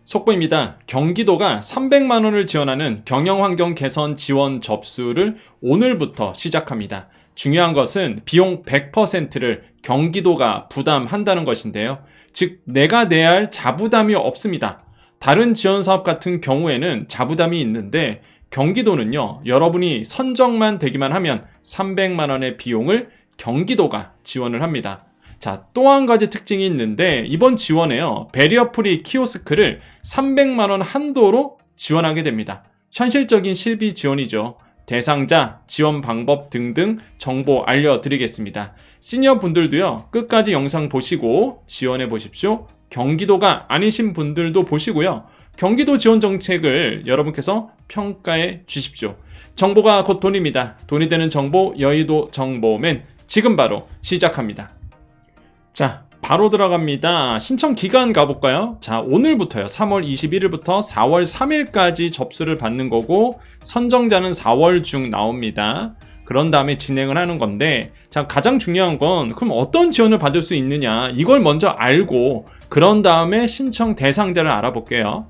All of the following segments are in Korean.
속보입니다. 경기도가 300만 원을 지원하는 경영환경 개선 지원 접수를 오늘부터 시작합니다. 중요한 것은 비용 100%를 경기도가 부담한다는 것인데요. 즉, 내가 내야 할 자부담이 없습니다. 다른 지원 사업 같은 경우에는 자부담이 있는데 경기도는요, 여러분이 선정만 되기만 하면 300만 원의 비용을 경기도가 지원을 합니다. 자, 또 한 가지 특징이 있는데 이번 지원에요, 배리어 프리 키오스크를 300만 원 한도로 지원하게 됩니다. 현실적인 실비 지원이죠. 대상자, 지원 방법 등등 정보 알려드리겠습니다. 시니어 분들도요, 끝까지 영상 보시고 지원해 보십시오. 경기도가 아니신 분들도 보시고요, 경기도 지원 정책을 여러분께서 평가해 주십시오. 정보가 곧 돈입니다. 돈이 되는 정보, 여의도 정보맨 지금 바로 시작합니다. 자, 바로 들어갑니다. 신청 기간 가볼까요? 자, 오늘부터요. 3월 21일부터 4월 3일까지 접수를 받는 거고 선정자는 4월 중 나옵니다. 그런 다음에 진행을 하는 건데, 자, 가장 중요한 건 그럼 어떤 지원을 받을 수 있느냐, 이걸 먼저 알고 그런 다음에 신청 대상자를 알아볼게요.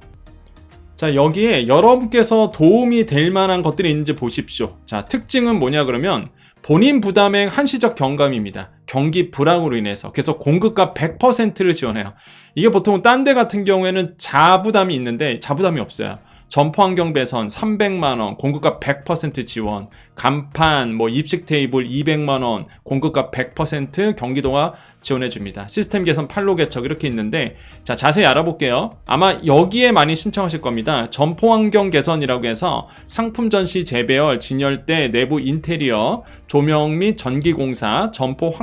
자, 여기에 여러분께서 도움이 될 만한 것들이 있는지 보십시오. 자, 특징은 뭐냐 그러면 본인 부담액 한시적 경감입니다. 경기 불황으로 인해서. 그래서 공급가 100%를 지원해요. 이게 보통 딴 데 같은 경우에는 자부담이 있는데 자부담이 없어요. 점포환경 배선 300만원, 공급가 100% 지원, 간판, 입식 테이블 200만원, 공급가 100% 경기도가 지원해줍니다. 시스템 개선 판로 개척 이렇게 있는데, 자, 자세히 알아볼게요. 아마 여기에 많이 신청하실 겁니다. 점포환경 개선이라고 해서 상품 전시 재배열, 진열대, 내부 인테리어, 조명 및 전기공사, 점포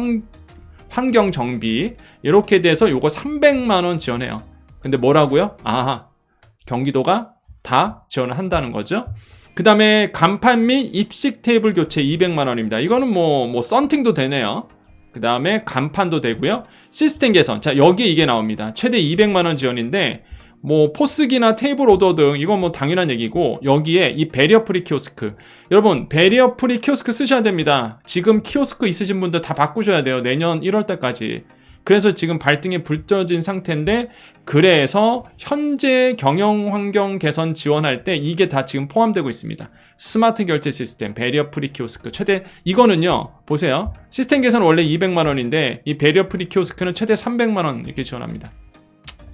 환경 정비 이렇게 돼서 요거 300만원 지원해요. 근데 뭐라고요? 아하, 경기도가 다 지원을 한다는 거죠. 그 다음에 간판 및 입식 테이블 교체 200만 원입니다. 이거는 썬팅도 되네요. 그 다음에 간판도 되고요. 시스템 개선. 자, 여기 이게 나옵니다. 최대 200만 원 지원인데, 포스기나 테이블 오더 등 이건 당연한 얘기고, 여기에 이 배리어 프리 키오스크. 여러분, 배리어 프리 키오스크 쓰셔야 됩니다. 지금 키오스크 있으신 분들 다 바꾸셔야 돼요. 내년 1월 달까지. 그래서 지금 발등에 불 떠진 상태인데, 그래서 현재 경영환경 개선 지원할 때 이게 다 지금 포함되고 있습니다. 스마트 결제 시스템, 배리어 프리 키오스크 최대, 이거는요, 보세요. 시스템 개선은 원래 200만 원인데 이 배리어 프리 키오스크는 최대 300만 원 이렇게 지원합니다.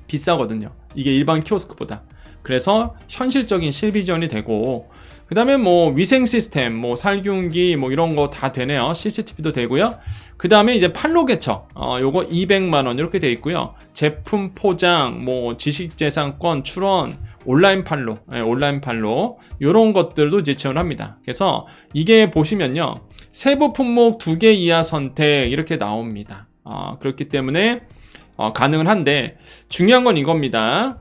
비싸거든요, 이게 일반 키오스크보다. 그래서 현실적인 실비 지원이 되고, 그 다음에 위생 시스템, 살균기, 이런 거 다 되네요. CCTV도 되고요. 그 다음에 이제 판로 개척, 요거 200만원 이렇게 돼 있고요. 제품 포장, 지식재산권 출원, 온라인 판로, 온라인 판로, 요런 것들도 이제 지원합니다. 그래서 이게 보시면요, 세부 품목 2개 이하 선택 이렇게 나옵니다. 그렇기 때문에 가능은 한데, 중요한 건 이겁니다.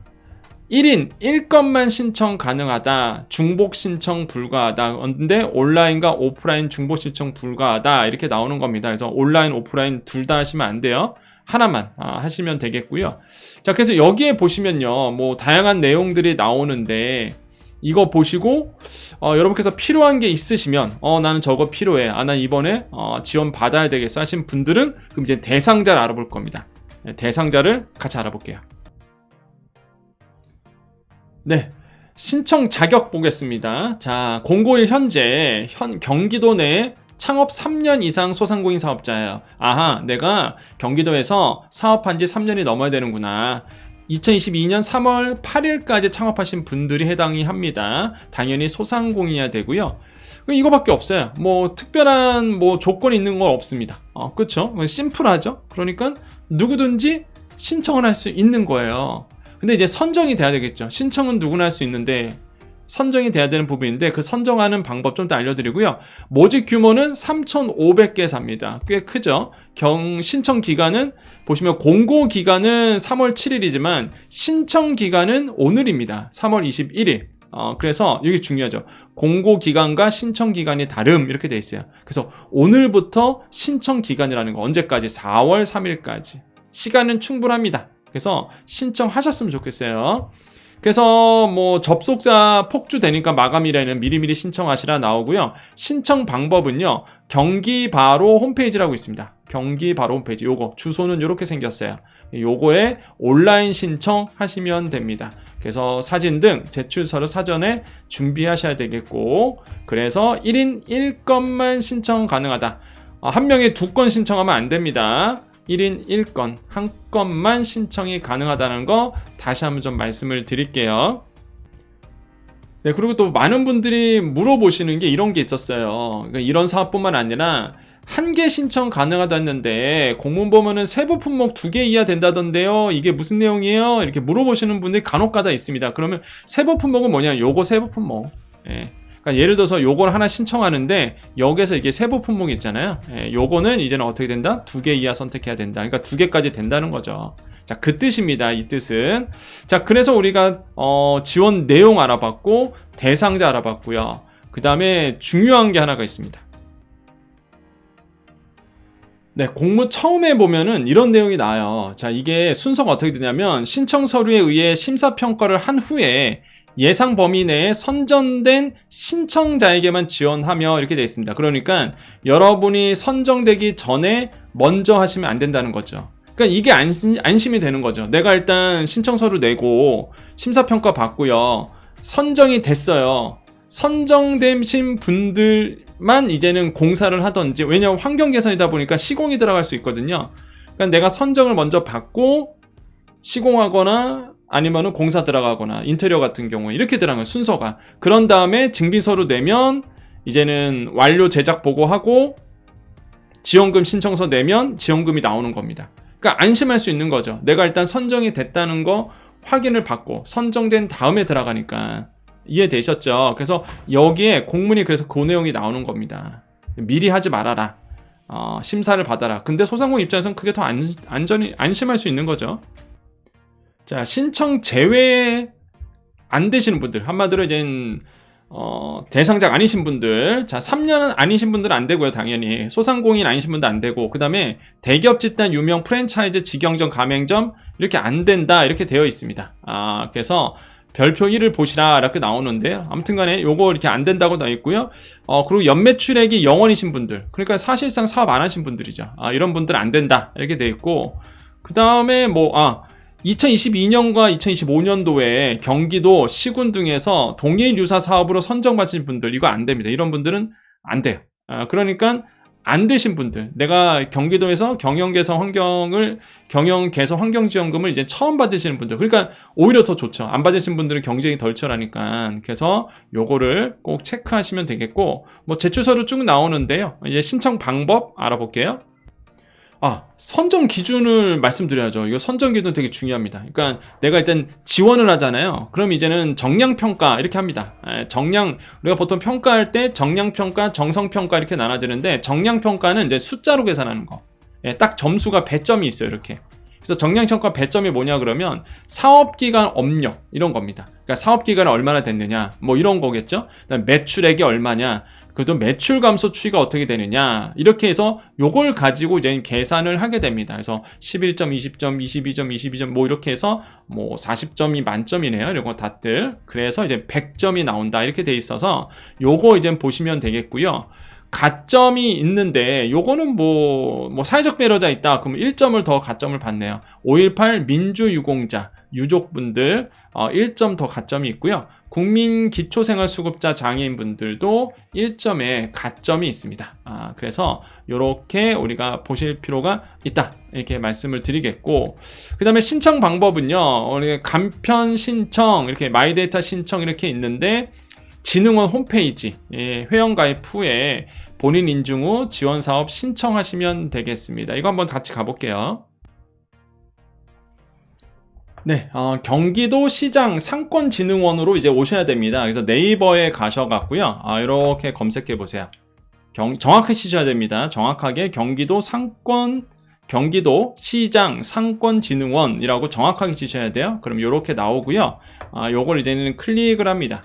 1인 1건만 신청 가능하다, 중복 신청 불가하다. 근데 온라인과 오프라인 중복 신청 불가하다 이렇게 나오는 겁니다. 그래서 온라인, 오프라인 둘 다 하시면 안 돼요. 하나만 하시면 되겠고요. 자, 그래서 여기에 보시면요, 다양한 내용들이 나오는데, 이거 보시고 여러분께서 필요한 게 있으시면 나는 저거 필요해, 난 이번에 지원 받아야 되겠어 하신 분들은 그럼 이제 대상자를 알아볼 겁니다. 대상자를 같이 알아볼게요. 네, 신청 자격 보겠습니다. 자, 091 현재 경기도 내에 창업 3년 이상 소상공인 사업자예요. 아하, 내가 경기도에서 사업한 지 3년이 넘어야 되는구나. 2022년 3월 8일까지 창업하신 분들이 해당이 합니다. 당연히 소상공인이어야 되고요. 이거밖에 없어요. 특별한 조건이 있는 건 없습니다. 그쵸? 심플하죠? 그러니까 누구든지 신청을 할 수 있는 거예요. 근데 이제 선정이 돼야 되겠죠. 신청은 누구나 할 수 있는데 선정이 돼야 되는 부분인데, 그 선정하는 방법 좀 더 알려드리고요. 모집 규모는 3,500개사입니다. 꽤 크죠. 신청 기간은 보시면 공고 기간은 3월 7일이지만 신청 기간은 오늘입니다. 3월 21일. 그래서 여기 중요하죠. 공고 기간과 신청 기간이 다름 이렇게 돼 있어요. 그래서 오늘부터 신청 기간이라는 거 언제까지? 4월 3일까지. 시간은 충분합니다. 그래서 신청하셨으면 좋겠어요. 그래서 접속자 폭주되니까 마감일에는 미리미리 신청하시라 나오고요. 신청 방법은요, 경기바로 홈페이지라고 있습니다. 경기바로 홈페이지, 요거 주소는 이렇게 생겼어요. 요거에 온라인 신청하시면 됩니다. 그래서 사진 등 제출서를 사전에 준비하셔야 되겠고, 그래서 1인 1건만 신청 가능하다. 한 명에 2건 신청하면 안 됩니다. 1인 1건, 한 건만 신청이 가능하다는 거 다시 한번 좀 말씀을 드릴게요. 네, 그리고 또 많은 분들이 물어보시는 게 이런 게 있었어요. 그러니까 이런 사업뿐만 아니라 한 개 신청 가능하다 했는데 공문 보면은 세부 품목 2개 이하 된다던데요. 이게 무슨 내용이에요? 이렇게 물어보시는 분들이 간혹가다 있습니다. 그러면 세부 품목은 뭐냐? 요거 세부 품목. 예. 그러니까 예를 들어서 요걸 하나 신청하는데 여기서 이게 세부 품목이 있잖아요. 예, 요거는 이제는 어떻게 된다? 2개 이하 선택해야 된다. 그러니까 2개까지 된다는 거죠. 자, 그 뜻입니다. 이 뜻은. 자, 그래서 우리가 지원 내용 알아봤고 대상자 알아봤고요. 그 다음에 중요한 게 하나가 있습니다. 네, 공문 처음에 보면은 이런 내용이 나와요. 자, 이게 순서가 어떻게 되냐면 신청 서류에 의해 심사평가를 한 후에 예상 범위 내에 선정된 신청자에게만 지원하며 이렇게 되어 있습니다. 그러니까 여러분이 선정되기 전에 먼저 하시면 안 된다는 거죠. 그러니까 이게 안심이 되는 거죠. 내가 일단 신청 서류 내고 심사평가 받고요. 선정이 됐어요. 선정되신 분들만 이제는 공사를 하던지, 왜냐하면 환경 개선이다 보니까 시공이 들어갈 수 있거든요. 그러니까 내가 선정을 먼저 받고 시공하거나 아니면은 공사 들어가거나 인테리어 같은 경우에 이렇게 들어가는 순서가. 그런 다음에 증빙서류 내면 이제는 완료 제작 보고하고 지원금 신청서 내면 지원금이 나오는 겁니다. 그러니까 안심할 수 있는 거죠. 내가 일단 선정이 됐다는 거 확인을 받고 선정된 다음에 들어가니까. 이해되셨죠? 그래서 여기에 공문이 그래서 그 내용이 나오는 겁니다. 미리 하지 말아라. 심사를 받아라. 근데 소상공 입장에서는 그게 더 안심할 수 있는 거죠. 자, 신청 제외 안 되시는 분들, 한마디로 이제 대상자가 아니신 분들, 자, 3년은 아니신 분들은 안 되고요. 당연히 소상공인 아니신 분도 안 되고, 그 다음에 대기업 집단 유명 프랜차이즈 직영점 가맹점 이렇게 안 된다 이렇게 되어 있습니다. 그래서 별표 1을 보시라 이렇게 나오는데요. 아무튼 간에 요거 이렇게 안 된다고 나와 있고요. 그리고 연매출액이 0원이신 분들, 그러니까 사실상 사업 안 하신 분들이죠. 이런 분들은 안 된다 이렇게 되어 있고, 그 다음에 2022년과 2025년도에 경기도 시군 등에서 동일 유사 사업으로 선정받으신 분들, 이거 안 됩니다. 이런 분들은 안 돼요. 그러니까 안 되신 분들, 내가 경기도에서 경영 개선 환경 지원금을 이제 처음 받으시는 분들, 그러니까 오히려 더 좋죠. 안 받으신 분들은 경쟁이 덜 치열하니까. 그래서 요거를 꼭 체크하시면 되겠고, 제출 서류 쭉 나오는데요. 이제 신청 방법 알아볼게요. 선정 기준을 말씀드려야죠. 이거 선정 기준 되게 중요합니다. 그러니까 내가 일단 지원을 하잖아요. 그럼 이제는 정량평가 이렇게 합니다. 우리가 보통 평가할 때 정량평가, 정성평가 이렇게 나눠지는데, 정량평가는 이제 숫자로 계산하는 거. 딱 점수가 배점이 있어요. 이렇게. 그래서 정량평가 배점이 뭐냐 그러면 사업기간 업력 이런 겁니다. 그러니까 사업기간이 얼마나 됐느냐 이런 거겠죠. 그다음에 매출액이 얼마냐, 그래도 매출 감소 추이가 어떻게 되느냐, 이렇게 해서 요걸 가지고 이제 계산을 하게 됩니다. 그래서 11점, 20점, 22점, 22점 이렇게 해서 40점이 만점이네요. 이런 거 다들. 그래서 이제 100점이 나온다 이렇게 돼 있어서 요거 이제 보시면 되겠고요. 가점이 있는데 요거는 사회적 배려자 있다 그럼 1점을 더 가점을 받네요. 5.18 민주유공자 유족분들 1점 더 가점이 있고요. 국민기초생활수급자 장애인분들도 1점의 가점이 있습니다. 그래서 이렇게 우리가 보실 필요가 있다 이렇게 말씀을 드리겠고, 그 다음에 신청 방법은요, 우리 간편 신청, 이렇게 마이데이터 신청 이렇게 있는데, 진흥원 홈페이지 회원가입 후에 본인 인증 후 지원사업 신청하시면 되겠습니다. 이거 한번 같이 가볼게요. 네, 경기도 시장 상권진흥원으로 이제 오셔야 됩니다. 그래서 네이버에 가셔갖고요, 이렇게 검색해 보세요. 정확하게 치셔야 됩니다. 정확하게 경기도 시장 상권진흥원이라고 정확하게 치셔야 돼요. 그럼 이렇게 나오고요. 요걸 이제는 클릭을 합니다.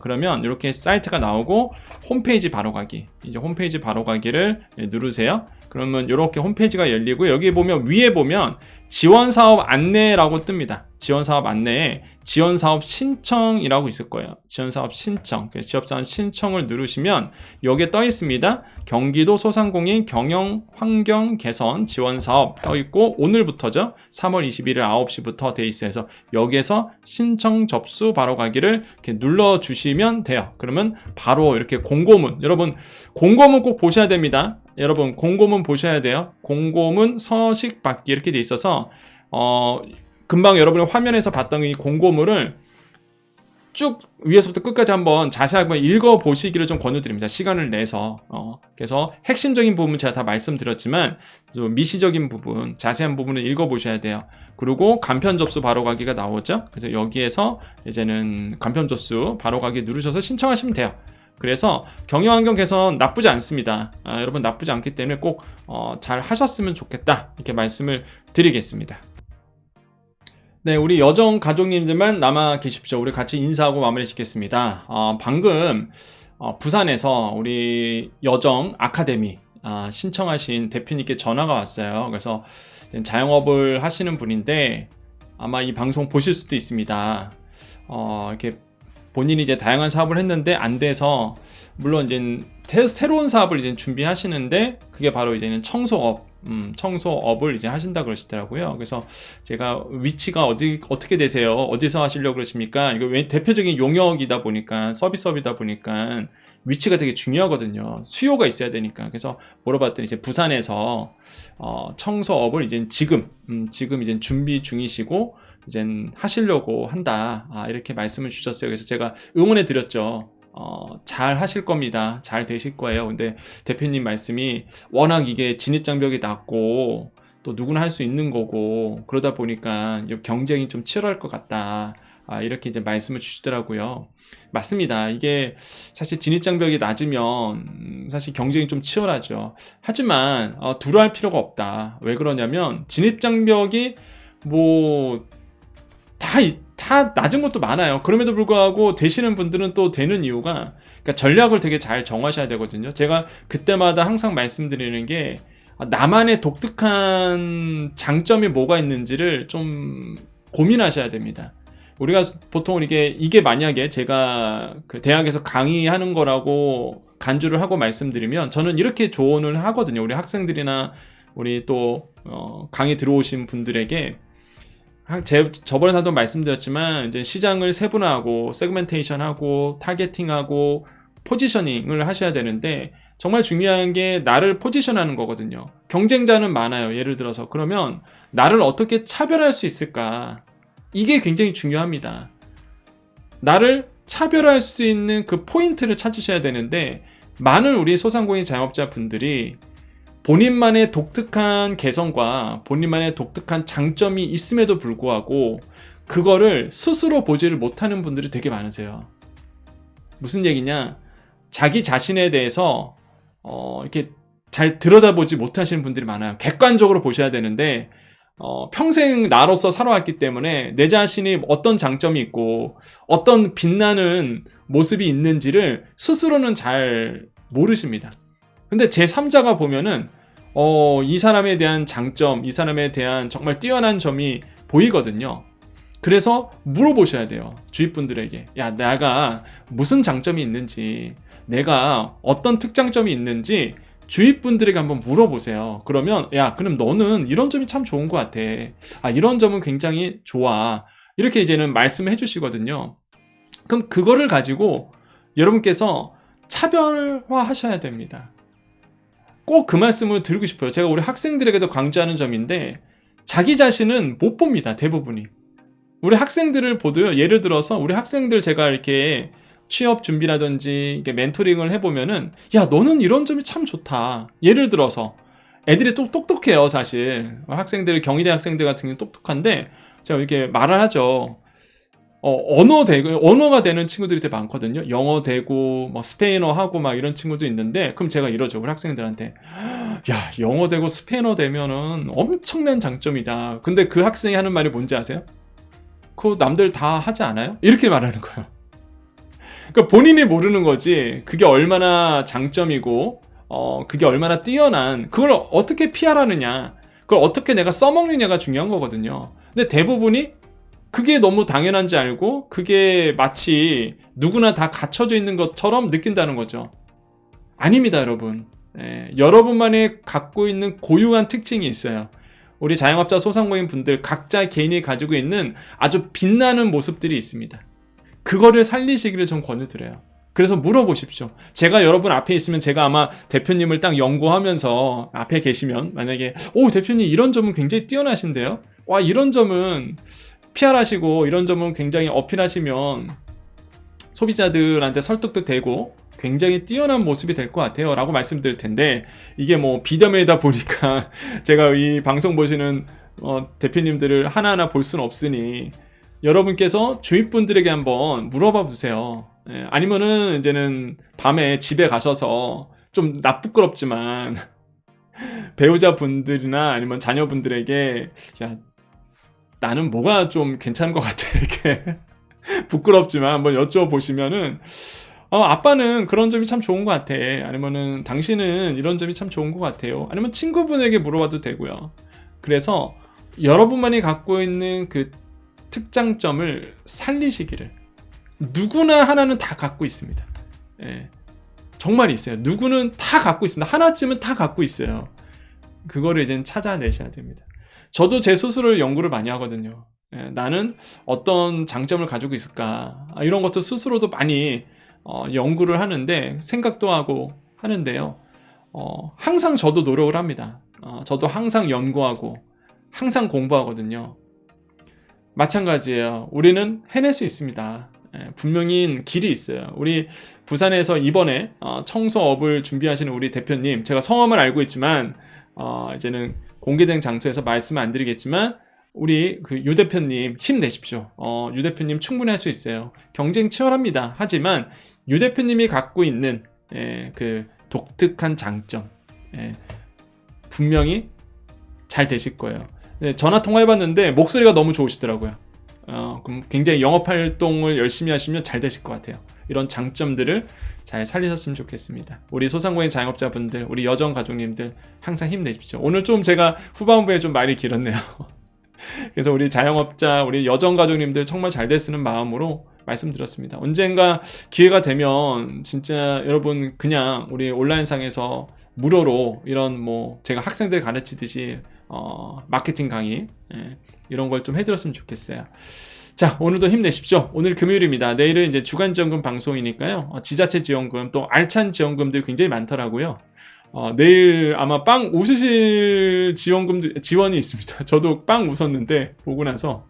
그러면 이렇게 사이트가 나오고 홈페이지 바로 가기. 이제 홈페이지 바로 가기를 누르세요. 그러면 이렇게 홈페이지가 열리고 여기 보면 위에 보면 지원사업 안내라고 뜹니다. 지원사업 안내에 지원사업 신청이라고 있을 거예요. 지원사업 신청, 지원사업 신청을 누르시면 여기에 떠 있습니다. 경기도 소상공인 경영 환경 개선 지원사업 떠 있고 오늘부터죠. 3월 21일 9시부터 돼 있어서 여기에서 신청 접수 바로 가기를 이렇게 눌러주시면 돼요. 그러면 바로 이렇게 공고문, 여러분 공고문 꼭 보셔야 됩니다. 여러분 공고문 보셔야 돼요. 공고문 서식 받기 이렇게 돼 있어서 금방 여러분이 화면에서 봤던 이 공고문을 쭉 위에서부터 끝까지 한번 자세하게 읽어보시기를 좀 권유드립니다. 시간을 내서 그래서 핵심적인 부분 제가 다 말씀드렸지만 좀 미시적인 부분, 자세한 부분을 읽어보셔야 돼요. 그리고 간편 접수 바로 가기가 나오죠. 그래서 여기에서 이제는 간편 접수 바로 가기 누르셔서 신청하시면 돼요. 그래서 경영환경 개선 나쁘지 않습니다. 여러분 나쁘지 않기 때문에 꼭 잘 하셨으면 좋겠다 이렇게 말씀을 드리겠습니다. 네, 우리 여정 가족님들만 남아 계십시오. 우리 같이 인사하고 마무리 짓겠습니다. 방금 부산에서 우리 여정 아카데미 신청하신 대표님께 전화가 왔어요. 그래서 자영업을 하시는 분인데 아마 이 방송 보실 수도 있습니다. 이렇게 본인이 이제 다양한 사업을 했는데 안 돼서 물론 이제 새로운 사업을 이제 준비하시는데 그게 바로 이제는 청소업을 이제 하신다 그러시더라고요. 그래서 제가 위치가 어떻게 되세요? 어디서 하시려고 그러십니까? 이거 왜 대표적인 용역이다 보니까 서비스업이다 보니까 위치가 되게 중요하거든요. 수요가 있어야 되니까. 그래서 물어봤더니 이제 부산에서 청소업을 이제 지금 이제 준비 중이시고 이젠 하시려고 한다. 이렇게 말씀을 주셨어요. 그래서 제가 응원해 드렸죠. 잘 하실 겁니다. 잘 되실 거예요. 근데 대표님 말씀이 워낙 이게 진입장벽이 낮고 또 누구나 할 수 있는 거고 그러다 보니까 경쟁이 좀 치열할 것 같다. 이렇게 이제 말씀을 주시더라고요. 맞습니다. 이게 사실 진입장벽이 낮으면 사실 경쟁이 좀 치열하죠. 하지만 두려워할 필요가 없다. 왜 그러냐면 진입장벽이 다 낮은 것도 많아요. 그럼에도 불구하고 되시는 분들은 또 되는 이유가 그러니까 전략을 되게 잘 정하셔야 되거든요. 제가 그때마다 항상 말씀드리는 게 나만의 독특한 장점이 뭐가 있는지를 좀 고민하셔야 됩니다. 우리가 보통 이게 만약에 제가 그 대학에서 강의하는 거라고 간주를 하고 말씀드리면 저는 이렇게 조언을 하거든요. 우리 학생들이나 우리 또 강의 들어오신 분들에게 저번에 한번 말씀드렸지만 이제 시장을 세분화하고 세그멘테이션하고 타겟팅하고 포지셔닝을 하셔야 되는데 정말 중요한 게 나를 포지션하는 거거든요. 경쟁자는 많아요. 예를 들어서 그러면 나를 어떻게 차별할 수 있을까? 이게 굉장히 중요합니다. 나를 차별할 수 있는 그 포인트를 찾으셔야 되는데 많은 우리 소상공인 자영업자 분들이 본인만의 독특한 개성과 본인만의 독특한 장점이 있음에도 불구하고 그거를 스스로 보지를 못하는 분들이 되게 많으세요. 무슨 얘기냐? 자기 자신에 대해서 이렇게 잘 들여다보지 못하시는 분들이 많아요. 객관적으로 보셔야 되는데 평생 나로서 살아왔기 때문에 내 자신이 어떤 장점이 있고 어떤 빛나는 모습이 있는지를 스스로는 잘 모르십니다. 근데 제3자가 보면은 이 사람에 대한 장점, 이 사람에 대한 정말 뛰어난 점이 보이거든요. 그래서 물어보셔야 돼요. 주위 분들에게. 야, 내가 무슨 장점이 있는지, 내가 어떤 특장점이 있는지 주위 분들에게 한번 물어보세요. 그러면 야, 그럼 너는 이런 점이 참 좋은 것 같아. 이런 점은 굉장히 좋아. 이렇게 이제는 말씀해 주시거든요. 그럼 그거를 가지고 여러분께서 차별화 하셔야 됩니다. 꼭 그 말씀을 드리고 싶어요. 제가 우리 학생들에게도 강조하는 점인데 자기 자신은 못 봅니다. 대부분이. 우리 학생들을 보도요. 예를 들어서 우리 학생들 제가 이렇게 취업 준비라든지 이게 멘토링을 해보면은 야, 너는 이런 점이 참 좋다. 예를 들어서 애들이 또 똑똑해요. 사실 학생들, 경희대 학생들 같은 경우는 똑똑한데 제가 이렇게 말을 하죠. 언어가 되는 친구들이 되게 많거든요. 영어 되고, 스페인어 하고 이런 친구도 있는데, 그럼 제가 이러죠. 우리 학생들한테. 야, 영어 되고 스페인어 되면은 엄청난 장점이다. 근데 그 학생이 하는 말이 뭔지 아세요? 그거 남들 다 하지 않아요? 이렇게 말하는 거예요. 그러니까 본인이 모르는 거지. 그게 얼마나 장점이고, 그게 얼마나 뛰어난, 그걸 어떻게 PR하느냐, 그걸 어떻게 내가 써먹느냐가 중요한 거거든요. 근데 대부분이 그게 너무 당연한지 알고 그게 마치 누구나 다 갖춰져 있는 것처럼 느낀다는 거죠. 아닙니다, 여러분. 여러분만이 갖고 있는 고유한 특징이 있어요. 우리 자영업자 소상공인 분들 각자 개인이 가지고 있는 아주 빛나는 모습들이 있습니다. 그거를 살리시기를 전 권유드려요. 그래서 물어보십시오. 제가 여러분 앞에 있으면 제가 아마 대표님을 딱 연구하면서 앞에 계시면 만약에 대표님 이런 점은 굉장히 뛰어나신데요. 와, 이런 점은 PR하시고 이런 점은 굉장히 어필하시면 소비자들한테 설득도 되고 굉장히 뛰어난 모습이 될 것 같아요 라고 말씀드릴 텐데, 이게 뭐 비대면이다 보니까 제가 이 방송 보시는 대표님들을 하나하나 볼 수는 없으니 여러분께서 주위 분들에게 한번 물어봐 보세요. 아니면은 이제는 밤에 집에 가셔서 좀 부끄럽지만 배우자분들이나 아니면 자녀분들에게 야, 나는 뭐가 좀 괜찮은 것 같아 이렇게 부끄럽지만 한번 여쭤보시면은 아빠는 그런 점이 참 좋은 것 같아, 아니면은 당신은 이런 점이 참 좋은 것 같아요, 아니면 친구분에게 물어봐도 되고요. 그래서 여러분만이 갖고 있는 그 특장점을 살리시기를. 누구나 하나는 다 갖고 있습니다. 정말 있어요. 누구는 다 갖고 있습니다. 하나쯤은 다 갖고 있어요. 그거를 이제 찾아내셔야 됩니다. 저도 제 스스로를 연구를 많이 하거든요. 나는 어떤 장점을 가지고 있을까, 이런 것도 스스로도 많이 연구를 하는데, 생각도 하고 하는데요. 항상 저도 노력을 합니다. 저도 항상 연구하고 항상 공부하거든요. 마찬가지예요. 우리는 해낼 수 있습니다. 분명히 길이 있어요. 우리 부산에서 이번에 청소업을 준비하시는 우리 대표님, 제가 성함을 알고 있지만 이제는 공개된 장소에서 말씀 안 드리겠지만 우리 그 유 대표님 힘내십시오. 유 대표님 충분히 할 수 있어요. 경쟁 치열합니다. 하지만 유 대표님이 갖고 있는 그 독특한 장점, 분명히 잘 되실 거예요. 전화 통화해봤는데 목소리가 너무 좋으시더라고요. 그럼 굉장히 영업활동을 열심히 하시면 잘 되실 것 같아요. 이런 장점들을 잘 살리셨으면 좋겠습니다. 우리 소상공인 자영업자분들, 우리 여정 가족님들 항상 힘내십시오. 오늘 좀 제가 후반부에 좀 말이 길었네요. 그래서 우리 자영업자, 우리 여정 가족님들 정말 잘 됐으는 마음으로 말씀드렸습니다. 언젠가 기회가 되면 진짜 여러분 그냥 우리 온라인상에서 무료로 이런 뭐 제가 학생들 가르치듯이 마케팅 강의 이런 걸 좀 해드렸으면 좋겠어요. 자, 오늘도 힘내십시오. 오늘 금요일입니다. 내일은 이제 주간지원금 방송이니까요. 지자체 지원금, 또 알찬 지원금들이 굉장히 많더라고요. 내일 아마 빵 웃으실 지원이 있습니다. 저도 빵 웃었는데 보고 나서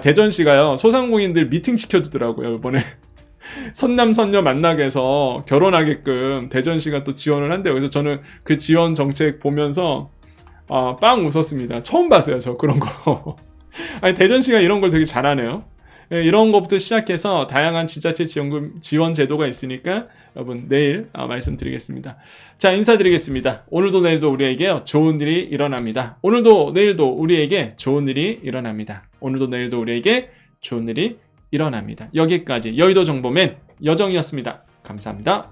대전시가요 소상공인들 미팅 시켜주더라고요. 이번에 선남 선녀 만나게 해서 결혼하게끔 대전시가 또 지원을 한대요. 그래서 저는 그 지원 정책 보면서 빵 웃었습니다. 처음 봤어요, 저 그런 거. 대전시가 이런 걸 되게 잘하네요. 이런 것부터 시작해서 다양한 지자체 지원금 지원 제도가 있으니까 여러분 내일 말씀드리겠습니다. 자, 인사드리겠습니다. 오늘도 내일도 우리에게 좋은 일이 일어납니다. 오늘도 내일도 우리에게 좋은 일이 일어납니다. 오늘도 내일도 우리에게 좋은 일이 일어납니다. 여기까지 여의도 정보맨 여정이었습니다. 감사합니다.